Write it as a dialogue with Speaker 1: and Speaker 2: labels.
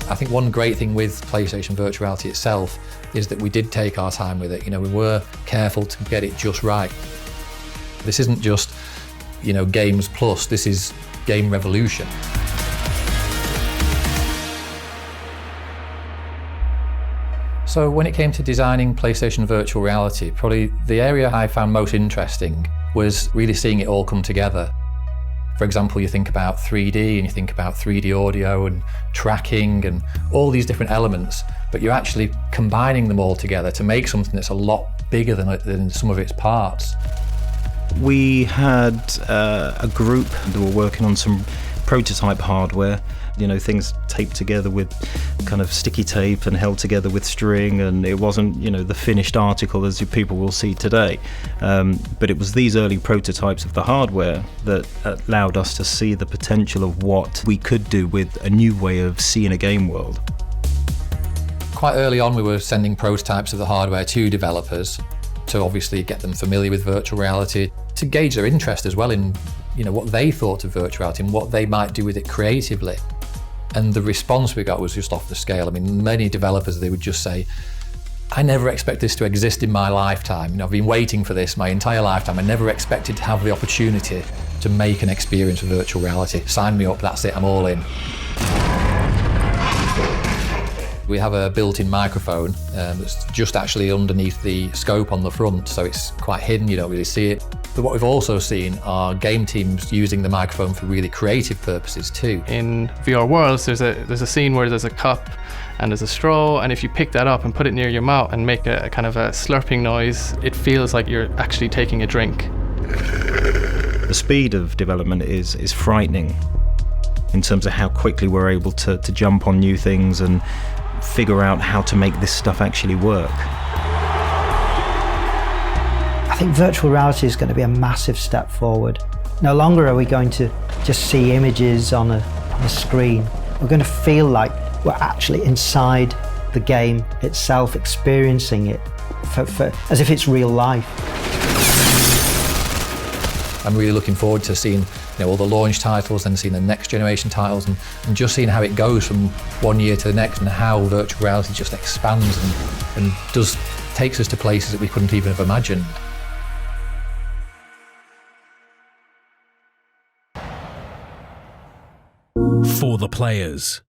Speaker 1: I think one great thing with PlayStation Virtual Reality itself is that we did take our time with it. We were careful to get it just right. This isn't just, games plus, this is game revolution. So when it came to designing PlayStation Virtual Reality, probably the area I found most interesting was really seeing it all come together. For example, you think about 3D and you think about 3D audio and tracking and all these different elements, but you're actually combining them all together to make something that's a lot bigger than some of its parts.
Speaker 2: We had a group that were working on some prototype hardware, things taped together with kind of sticky tape and held together with string, and it wasn't, the finished article as people will see today. But it was these early prototypes of the hardware that allowed us to see the potential of what we could do with a new way of seeing a game world.
Speaker 1: Quite early on, we were sending prototypes of the hardware to developers to obviously get them familiar with virtual reality, to gauge their interest as well in what they thought of virtual reality and what they might do with it creatively. And the response we got was just off the scale. I mean, many developers, they would just say, I never expected this to exist in my lifetime. I've been waiting for this my entire lifetime. I never expected to have the opportunity to make an experience with virtual reality. Sign me up, that's it, I'm all in. We have a built-in microphone that's just actually underneath the scope on the front, so it's quite hidden, you don't really see it. But what we've also seen are game teams using the microphone for really creative purposes too.
Speaker 3: In VR Worlds, there's a scene where there's a cup and there's a straw, and if you pick that up and put it near your mouth and make a kind of a slurping noise, it feels like you're actually taking a drink.
Speaker 2: The speed of development is frightening in terms of how quickly we're able to jump on new things and figure out how to make this stuff actually work.
Speaker 4: I think virtual reality is going to be a massive step forward. No longer are we going to just see images on a screen. We're going to feel like we're actually inside the game itself, experiencing it as if it's real life.
Speaker 1: I'm really looking forward to seeing all the launch titles and seeing the next generation titles and just seeing how it goes from one year to the next and how virtual reality just expands and takes us to places that we couldn't even have imagined.
Speaker 5: For the players.